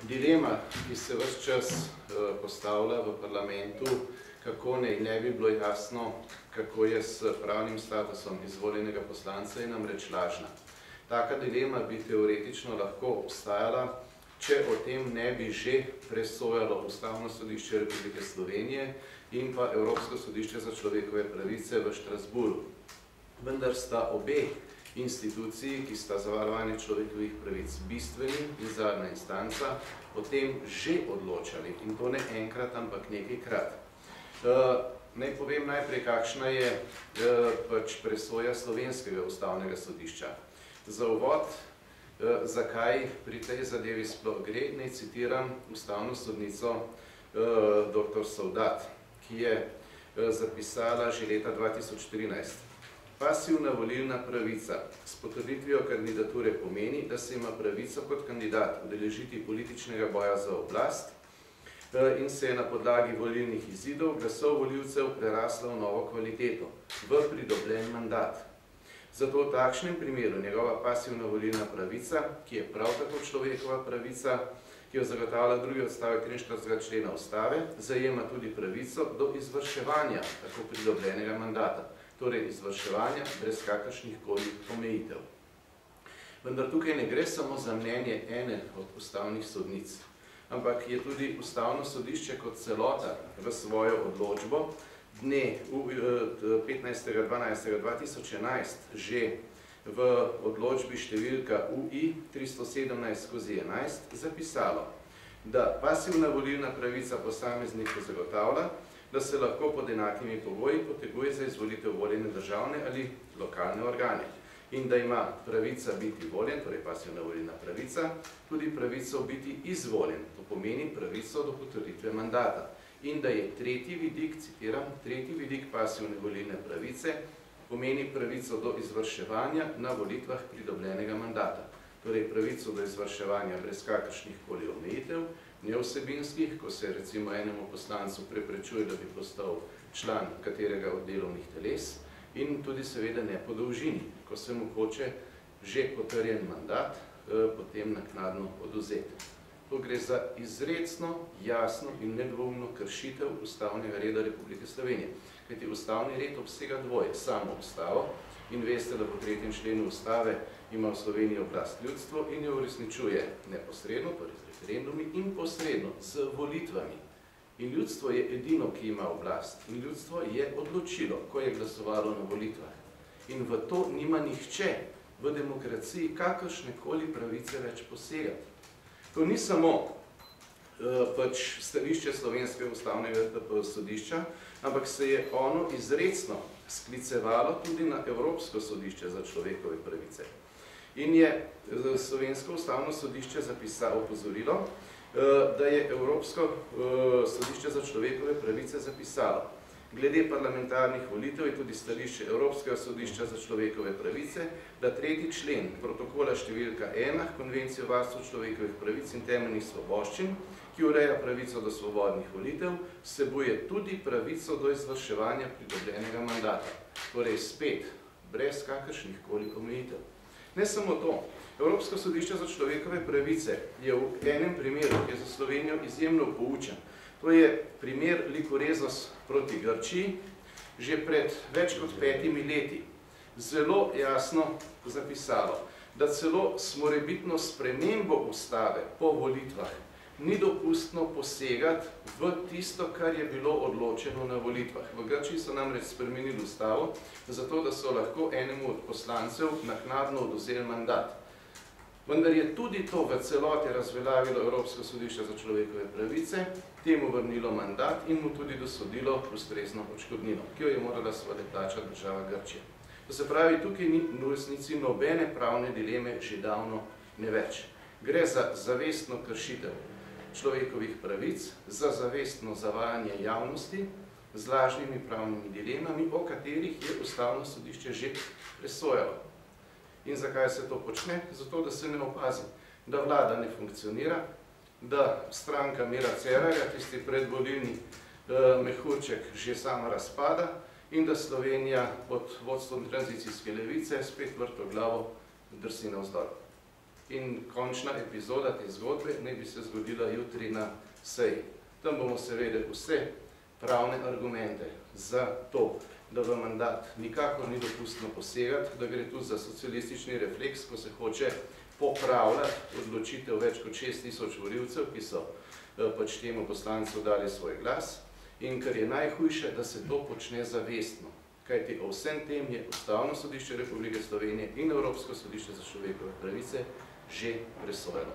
Dilema, ki se ves čas postavlja v parlamentu, kako ne bi bilo jasno, kako je s pravnim statusom izvoljenega poslanca, je namreč lažna. Taka dilema bi teoretično lahko obstajala, če o tem ne bi že presojalo Ustavno sodišče Republike Slovenije in pa Evropsko sodišče za človekove pravice v Štrasburu. Vendar sta obe instituciji, ki sta za varovanje človekovih pravic bistveni in zadnja instanca, o tem že odločali, in to ne enkrat, ampak nekajkrat. Naj povem najprej, kakšna je presoja slovenskega ustavnega sodišča. Za uvod, zakaj pri tej zadevi sploh gre, naj citiram ustavno sodnico dr. Sovdat, ki je zapisala že leta 2013. Pasivna volilna pravica s potrditvijo kandidature pomeni, da se ima pravico kot kandidat udeležiti političnega boja za oblast in se je na podlagi volilnih izidov glasov volivcev prerasla v novo kvaliteto, v pridobljen mandat. Zato v takšnem primeru njegova pasivna volilna pravica, ki je prav tako človekova pravica, ki jo zagotavlja drugi odstavek 43. člena Ustave, zajema tudi pravico do izvrševanja tako pridobljenega mandata, torej izvrševanja brez kakršnih koli omejitev. Vendar tukaj ne gre samo za mnenje ene od ustavnih sodnic, ampak je tudi Ustavno sodišče kot celota v svojo odločbo dne 15.12.2011 že v odločbi številka UI 317/11 zapisalo, da pasivna volilna pravica posamezniku zagotavlja, da se lahko pod enakimi pogoji poteguje za izvolitev voljene državne ali lokalne organe in da ima pravica biti voljen, torej pasivna volilna pravica, tudi pravico biti izvoljen, to pomeni pravico do potrditve mandata. In da je tretji vidik, citiram, tretji vidik pasivne volilne pravice pomeni pravico do izvrševanja na volitvah pridobljenega mandata. Torej pravico do izvrševanja brez kakršnih koli omejitev, nevsebinskih, ko se recimo enemu poslancu preprečuje, da bi postal član katerega od delovnih teles, in tudi seveda ne po dolžini, ko se mu hoče že potrjen mandat, potem naknadno odvzeti. To gre za izrecno, jasno in nedvoumno kršitev ustavnega reda Republike Slovenije. Kajti ustavni red obsega dvoje, samo ustavo, in veste, da po 3. členu Ustave ima v Sloveniji oblast ljudstvo in jo uresničuje neposredno, torej z referendumi, in posredno z volitvami. In ljudstvo je edino, ki ima oblast. In ljudstvo je odločilo, ko je glasovalo na volitvah. In v to nima nihče v demokraciji kakršnekoli pravice več posegati. To ni samo stališče Slovenskega ustavnega sodišča, ampak se je ono izrecno sklicevalo tudi na Evropsko sodišče za človekove pravice. In je Slovensko ustavno sodišče opozorilo, da je Evropsko sodišče za človekove pravice zapisalo: glede parlamentarnih volitev je tudi stališče Evropskega sodišča za človekove pravice, da 3. člen protokola številka 1 Konvencije o varstvu človekovih pravic in temeljnih svoboščin, ki ureja pravico do svobodnih volitev, vsebuje tudi pravico do izvrševanja pridobljenega mandata. Torej spet, brez kakršnih koli omejitev. Ne samo to, Evropsko sodišče za človekove pravice je v enem primeru, ki je za Slovenijo izjemno poučen. To je primer Likorezos proti Grčiji, že pred več kot 5 leti zelo jasno zapisalo, da celo s morebitno spremembo ustave po volitvah ni dopustno posegati v tisto, kar je bilo odločeno na volitvah. V Grčiji so namreč spremenili ustavo, zato da so lahko enemu od poslancev naknadno odvzeli mandat. Vendar je tudi to v celoti razveljavilo Evropsko sodišče za človekove pravice, temu vrnilo mandat in mu tudi dosodilo ustrezno odškodnino, ki jo je morala seveda plačati država Grčija. To se pravi, tukaj ni v resnici nobene pravne dileme že davno ne več. Gre za zavestno kršitev človekovih pravic, za zavestno zavajanje javnosti z lažnimi pravnimi dilemami, o katerih je Ustavno sodišče že presojalo. In zakaj se to počne? Zato, da se ne opazi, da vlada ne funkcionira, da stranka Mira Cerarja, tisti predvolilni mehurček, že sama razpada in da Slovenija pod vodstvom tranzicijske levice spet vrtoglavo drsi navzdol. in končna epizoda te zgodbe naj bi se zgodila jutri na seji. Tam bomo seveda vse pravne argumente za to, da v mandat nikakor ni dopustno posegati, da gre tu za socialistični refleks, ko se hoče popravljati odločitev več kot 6000 volivcev, ki so pač temu poslancu dali svoj glas, in kar je najhujše, da se to počne zavestno. Kajti o vsem tem je Ustavno sodišče Republike Slovenije in Evropsko sodišče za človekove pravice že presojalo.